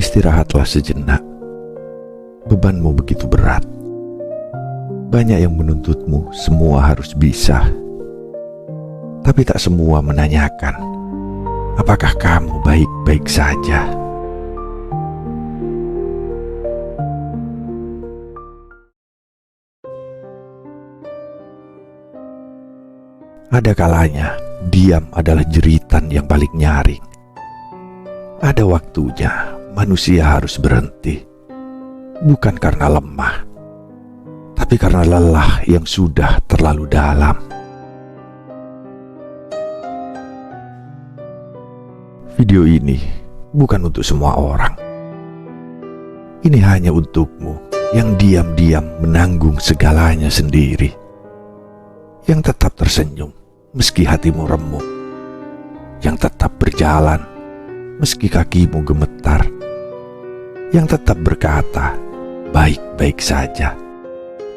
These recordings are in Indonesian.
Istirahatlah sejenak. Bebanmu begitu berat. Banyak yang menuntutmu semua harus bisa. Tapi tak semua menanyakan, apakah kamu baik-baik saja? Ada kalanya, diam adalah jeritan yang paling nyaring. Ada waktunya manusia harus berhenti. Bukan karena lemah, tapi karena lelah yang sudah terlalu dalam. Video ini bukan untuk semua orang. Ini hanya untukmu yang diam-diam menanggung segalanya sendiri. Yang tetap tersenyum meski hatimu remuk. Yang tetap berjalan meski kakimu gemetar. Yang tetap berkata, baik-baik saja.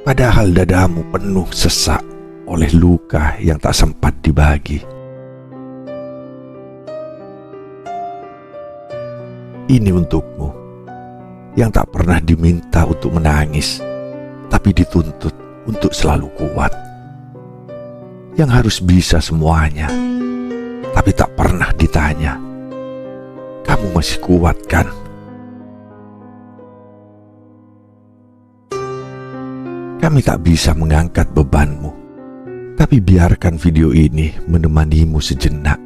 Padahal dadamu penuh sesak oleh luka yang tak sempat dibagi. Ini untukmu yang tak pernah diminta untuk menangis, tapi dituntut untuk selalu kuat. Yang harus bisa semuanya, tapi tak pernah ditanya, kamu masih kuat kan? Kami tak bisa mengangkat bebanmu, tapi biarkan video ini menemanimu sejenak.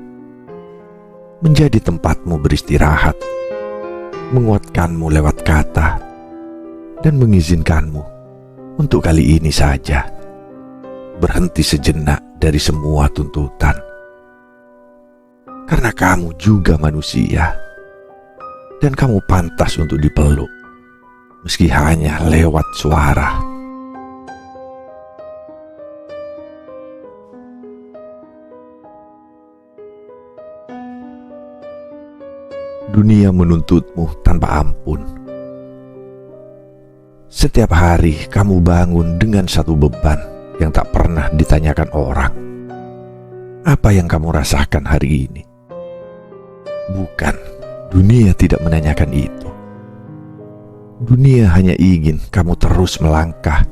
Menjadi tempatmu beristirahat, menguatkanmu lewat kata, dan mengizinkanmu untuk kali ini saja berhenti sejenak dari semua tuntutan. Karena kamu juga manusia, dan kamu pantas untuk dipeluk, meski hanya lewat suara. Dunia menuntutmu tanpa ampun. Setiap hari kamu bangun dengan satu beban yang tak pernah ditanyakan orang. Apa yang kamu rasakan hari ini? Bukan, dunia tidak menanyakan itu. Dunia hanya ingin kamu terus melangkah,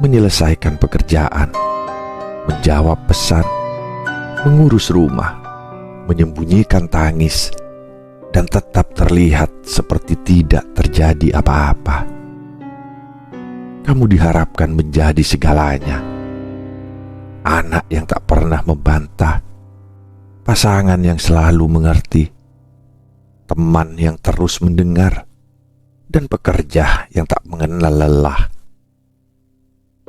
menyelesaikan pekerjaan, menjawab pesan, mengurus rumah, menyembunyikan tangis, dan tetap terlihat seperti tidak terjadi apa-apa. Kamu diharapkan menjadi segalanya. Anak yang tak pernah membantah, pasangan yang selalu mengerti, teman yang terus mendengar, dan pekerja yang tak mengenal lelah.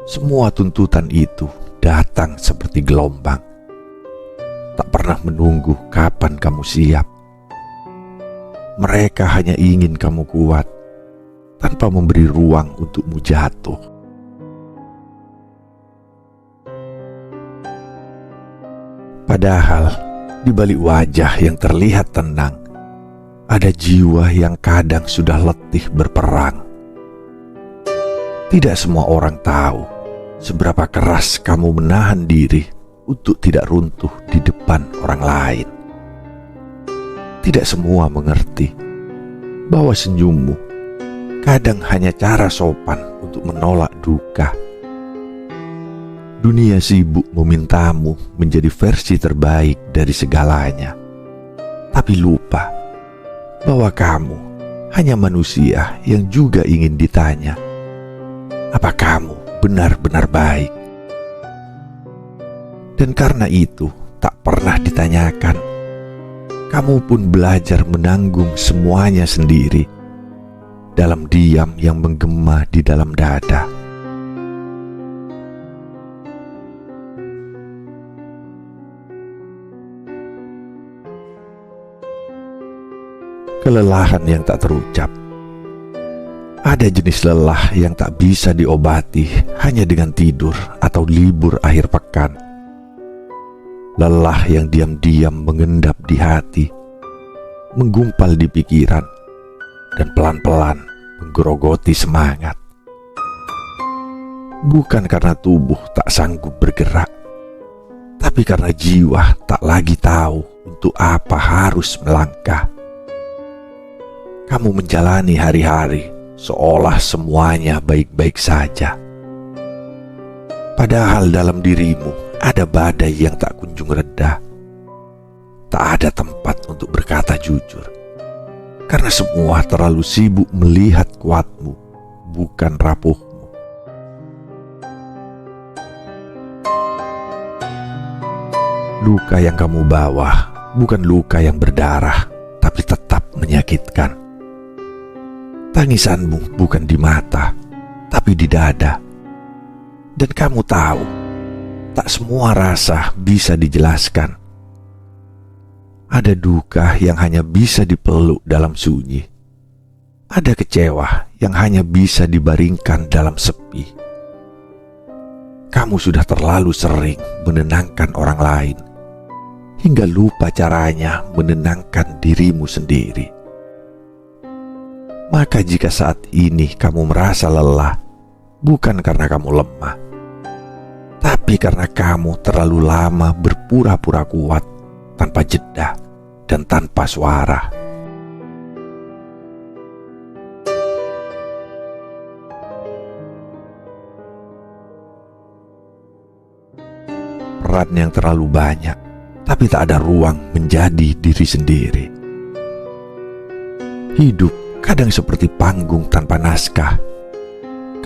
Semua tuntutan itu datang seperti gelombang, tak pernah menunggu kapan kamu siap. Mereka hanya ingin kamu kuat, tanpa memberi ruang untukmu jatuh. Padahal, di balik wajah yang terlihat tenang, ada jiwa yang kadang sudah letih berperang. Tidak semua orang tahu seberapa keras kamu menahan diri untuk tidak runtuh di depan orang lain. Tidak semua mengerti bahwa senyummu kadang hanya cara sopan untuk menolak duka. Dunia sibuk memintamu menjadi versi terbaik dari segalanya, tapi lupa bahwa kamu hanya manusia yang juga ingin ditanya, apa kamu benar-benar baik? Dan karena itu tak pernah ditanyakan, kamu pun belajar menanggung semuanya sendiri dalam diam yang menggema di dalam dada. Kelelahan yang tak terucap. Ada jenis lelah yang tak bisa diobati hanya dengan tidur atau libur akhir pekan. Lelah yang diam-diam mengendap di hati, menggumpal di pikiran, dan pelan-pelan menggerogoti semangat. Bukan karena tubuh tak sanggup bergerak, tapi karena jiwa tak lagi tahu untuk apa harus melangkah. kamu menjalani hari-hari seolah semuanya baik-baik saja. Padahal dalam dirimu ada badai yang tak kunjung reda. Tak ada tempat untuk berkata jujur, karena semua terlalu sibuk melihat kuatmu, bukan rapuhmu. Luka yang kamu bawa bukan luka yang berdarah, tapi tetap menyakitkan. Tangisanmu bukan di mata, tapi di dada. Dan kamu tahu, tak semua rasa bisa dijelaskan. Ada duka yang hanya bisa dipeluk dalam sunyi. Ada kecewa yang hanya bisa dibaringkan dalam sepi. Kamu sudah terlalu sering menenangkan orang lain, hingga lupa caranya menenangkan dirimu sendiri. Maka jika saat ini kamu merasa lelah, bukan karena kamu lemah, tapi karena kamu terlalu lama berpura-pura kuat tanpa jeda dan tanpa suara. Peran yang terlalu banyak, tapi tak ada ruang menjadi diri sendiri. Hidup kadang seperti panggung tanpa naskah.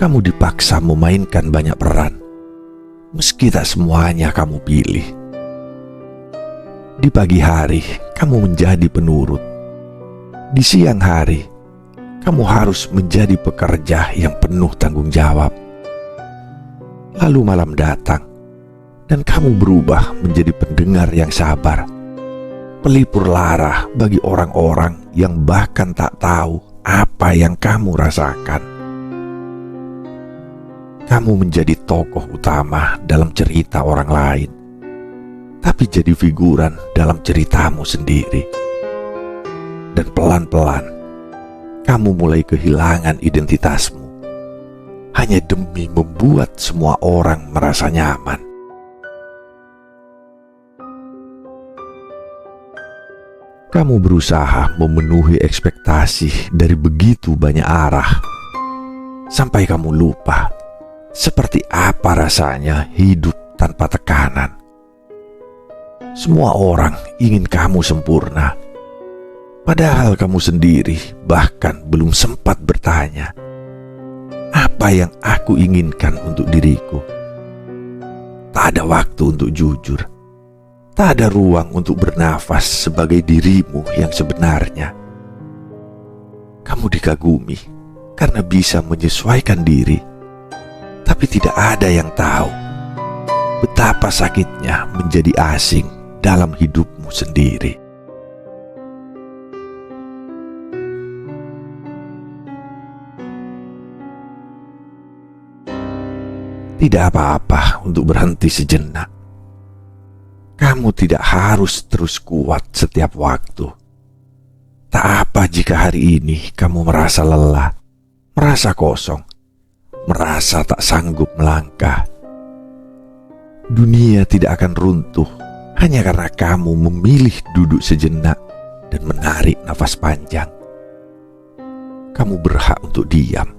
Kamu dipaksa memainkan banyak peran, meski tak semuanya kamu pilih. Di pagi hari, kamu menjadi penurut. Di siang hari, kamu harus menjadi pekerja yang penuh tanggung jawab. Lalu malam datang, dan kamu berubah menjadi pendengar yang sabar, pelipur lara bagi orang-orang yang bahkan tak tahu apa yang kamu rasakan. Kamu menjadi tokoh utama dalam cerita orang lain, tapi jadi figuran dalam ceritamu sendiri. Dan pelan-pelan, kamu mulai kehilangan identitasmu, hanya demi membuat semua orang merasa nyaman. Kamu berusaha memenuhi ekspektasi dari begitu banyak arah, sampai kamu lupa seperti apa rasanya hidup tanpa tekanan. Semua orang ingin kamu sempurna, padahal kamu sendiri bahkan belum sempat bertanya, apa yang aku inginkan untuk diriku? Tak ada waktu untuk jujur. Tak ada ruang untuk bernafas sebagai dirimu yang sebenarnya. Kamu dikagumi karena bisa menyesuaikan diri, tapi tidak ada yang tahu betapa sakitnya menjadi asing dalam hidupmu sendiri. Tidak apa-apa untuk berhenti sejenak. Kamu tidak harus terus kuat setiap waktu. Tak apa jika hari ini kamu merasa lelah, merasa kosong, merasa tak sanggup melangkah. Dunia tidak akan runtuh hanya karena kamu memilih duduk sejenak dan menarik nafas panjang. Kamu berhak untuk diam.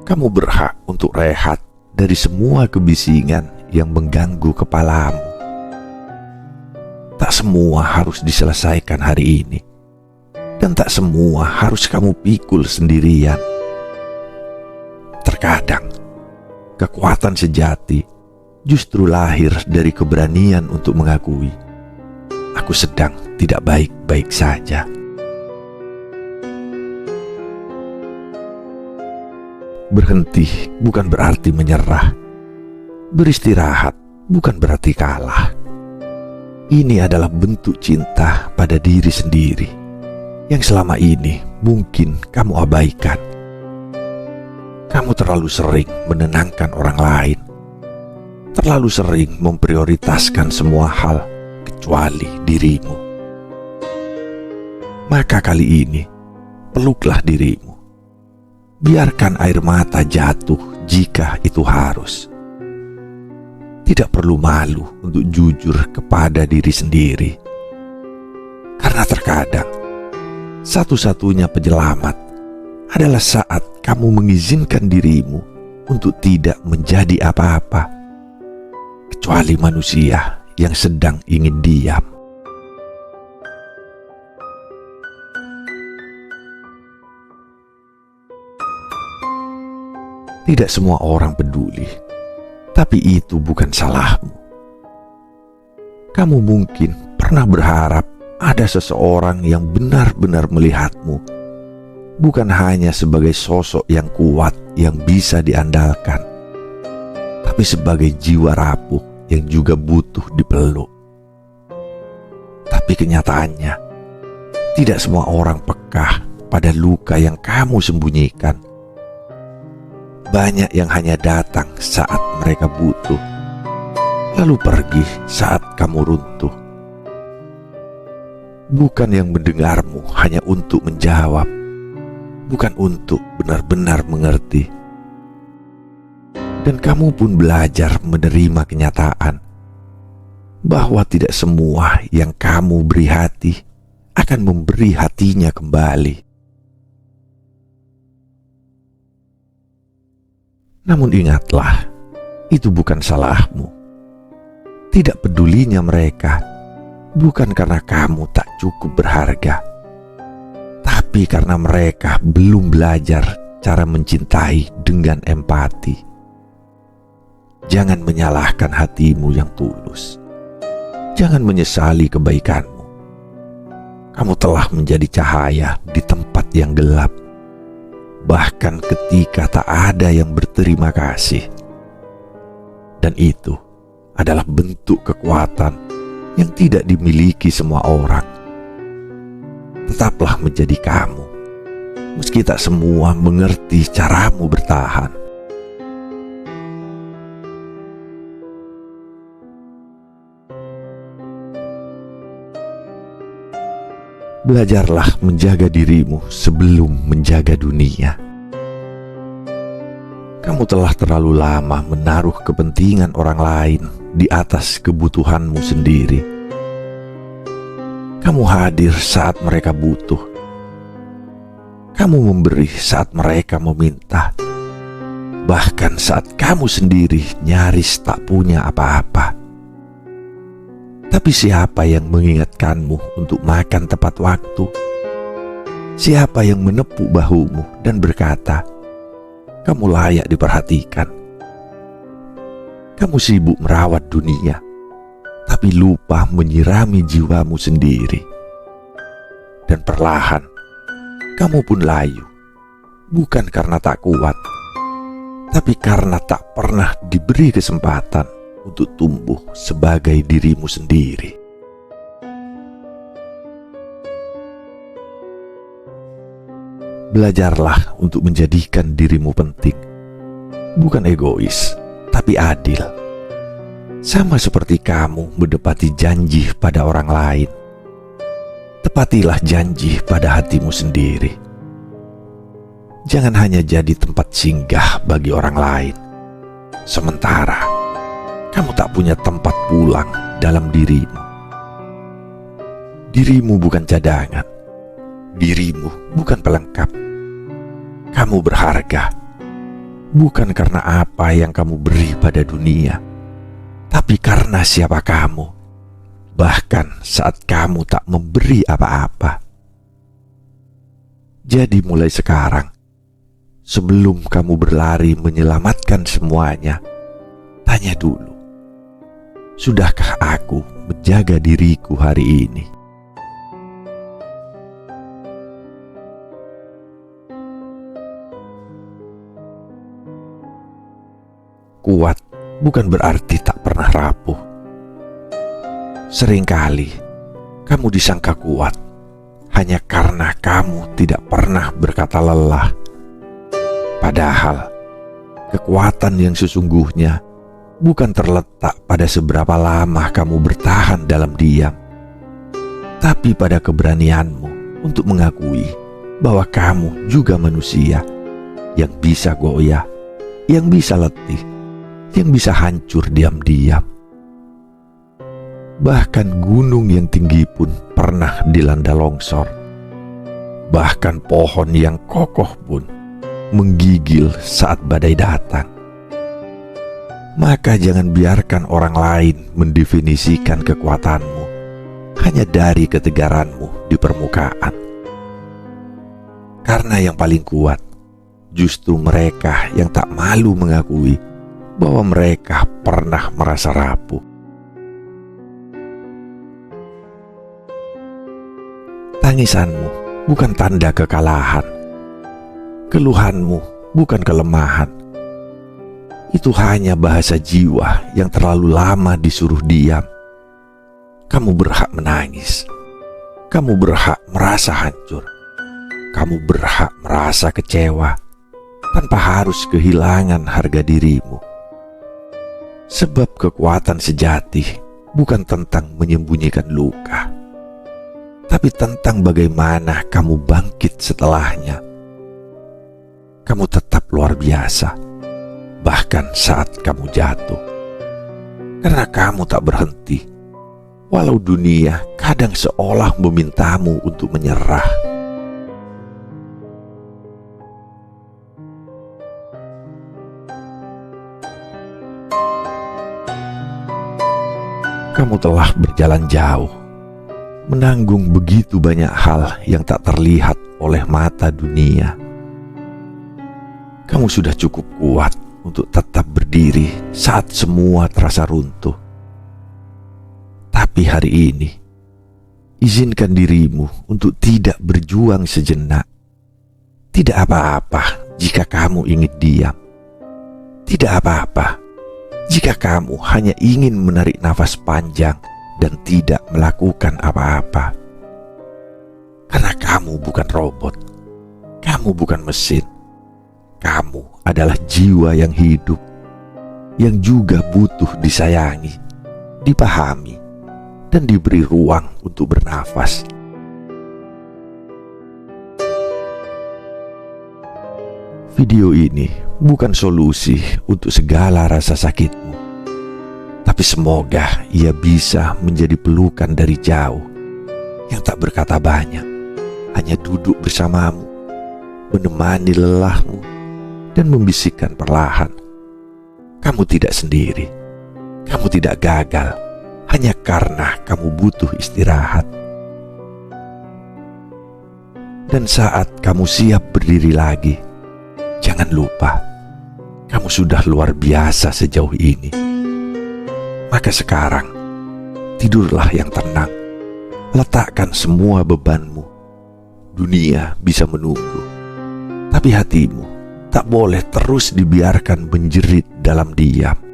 Kamu berhak untuk rehat dari semua kebisingan yang mengganggu kepalamu. Tak semua harus diselesaikan hari ini, dan tak semua harus kamu pikul sendirian. Terkadang, kekuatan sejati justru lahir dari keberanian untuk mengakui, aku sedang tidak baik-baik saja. Berhenti bukan berarti menyerah. Beristirahat bukan berarti kalah. Ini adalah bentuk cinta pada diri sendiri yang selama ini mungkin kamu abaikan. Kamu terlalu sering menenangkan orang lain, terlalu sering memprioritaskan semua hal kecuali dirimu. Maka kali ini, peluklah dirimu. Biarkan air mata jatuh jika itu harus. Tidak perlu malu untuk jujur kepada diri sendiri. Karena terkadang, satu-satunya penyelamat adalah saat kamu mengizinkan dirimu untuk tidak menjadi apa-apa, kecuali manusia yang sedang ingin diam. Tidak semua orang peduli, tapi itu bukan salahmu. Kamu mungkin pernah berharap ada seseorang yang benar-benar melihatmu, bukan hanya sebagai sosok yang kuat yang bisa diandalkan, tapi sebagai jiwa rapuh yang juga butuh dipeluk. Tapi kenyataannya, tidak semua orang peka pada luka yang kamu sembunyikan. Banyak yang hanya datang saat mereka butuh, lalu pergi saat kamu runtuh. Bukan yang mendengarmu hanya untuk menjawab, bukan untuk benar-benar mengerti. Dan kamu pun belajar menerima kenyataan bahwa tidak semua yang kamu beri hati akan memberi hatinya kembali. Namun ingatlah, itu bukan salahmu. Tidak pedulinya mereka bukan karena kamu tak cukup berharga, tapi karena mereka belum belajar cara mencintai dengan empati. Jangan menyalahkan hatimu yang tulus. Jangan menyesali kebaikanmu. Kamu telah menjadi cahaya di tempat yang gelap, bahkan ketika tak ada yang berterima kasih. Dan itu adalah bentuk kekuatan yang tidak dimiliki semua orang. Tetaplah menjadi kamu, meski tak semua mengerti caramu bertahan. Belajarlah menjaga dirimu sebelum menjaga dunia. Kamu telah terlalu lama menaruh kepentingan orang lain di atas kebutuhanmu sendiri. Kamu hadir saat mereka butuh. Kamu memberi saat mereka meminta. Bahkan saat kamu sendiri nyaris tak punya apa-apa. Tapi siapa yang mengingatkanmu untuk makan tepat waktu? Siapa yang menepuk bahumu dan berkata, kamu layak diperhatikan? Kamu sibuk merawat dunia, tapi lupa menyirami jiwamu sendiri. Dan perlahan, kamu pun layu, bukan karena tak kuat, tapi karena tak pernah diberi kesempatan untuk tumbuh sebagai dirimu sendiri. Belajarlah untuk menjadikan dirimu penting, bukan egois, tapi adil. Sama seperti kamu menepati janji pada orang lain, tepatilah janji pada hatimu sendiri. Jangan hanya jadi tempat singgah bagi orang lain, sementara kamu tak punya tempat pulang dalam dirimu. Dirimu bukan cadangan. Dirimu bukan pelengkap. Kamu berharga, bukan karena apa yang kamu beri pada dunia, tapi karena siapa kamu, bahkan saat kamu tak memberi apa-apa. Jadi mulai sekarang, sebelum kamu berlari menyelamatkan semuanya, tanya dulu, sudahkah aku menjaga diriku hari ini? Kuat bukan berarti tak pernah rapuh. Seringkali kamu disangka kuat hanya karena kamu tidak pernah berkata lelah. Padahal kekuatan yang sesungguhnya bukan terletak pada seberapa lama kamu bertahan dalam diam, tapi pada keberanianmu untuk mengakui bahwa kamu juga manusia yang bisa goyah, yang bisa letih, yang bisa hancur diam-diam. Bahkan gunung yang tinggi pun pernah dilanda longsor. Bahkan pohon yang kokoh pun menggigil saat badai datang. Maka jangan biarkan orang lain mendefinisikan kekuatanmu hanya dari ketegaranmu di permukaan. Karena yang paling kuat justru mereka yang tak malu mengakui bahwa mereka pernah merasa rapuh. Tangisanmu bukan tanda kekalahan. Keluhanmu bukan kelemahan. Itu hanya bahasa jiwa yang terlalu lama disuruh diam. Kamu berhak menangis. Kamu berhak merasa hancur. Kamu berhak merasa kecewa tanpa harus kehilangan harga dirimu. Sebab kekuatan sejati bukan tentang menyembunyikan luka, tapi tentang bagaimana kamu bangkit setelahnya. Kamu tetap luar biasa bahkan saat kamu jatuh, karena kamu tak berhenti walau dunia kadang seolah memintamu untuk menyerah. Kamu telah berjalan jauh, menanggung begitu banyak hal yang tak terlihat oleh mata dunia. Kamu sudah cukup kuat untuk tetap berdiri saat semua terasa runtuh. Tapi hari ini, izinkan dirimu untuk tidak berjuang sejenak. Tidak apa-apa jika kamu ingin diam. Tidak apa-apa jika kamu hanya ingin menarik nafas panjang dan tidak melakukan apa-apa. Karena kamu bukan robot. Kamu bukan mesin. Kamu adalah jiwa yang hidup, yang juga butuh disayangi, dipahami, dan diberi ruang untuk bernafas. Video ini bukan solusi untuk segala rasa sakitmu, tapi semoga ia bisa menjadi pelukan dari jauh yang tak berkata banyak, hanya duduk bersamamu, menemani lelahmu, dan membisikkan perlahan, kamu tidak sendiri, kamu tidak gagal, hanya karena kamu butuh istirahat. Dan saat kamu siap berdiri lagi, jangan lupa, kamu sudah luar biasa sejauh ini. Maka sekarang, tidurlah yang tenang, letakkan semua bebanmu. Dunia bisa menunggu, tapi hatimu tak boleh terus dibiarkan menjerit dalam diam.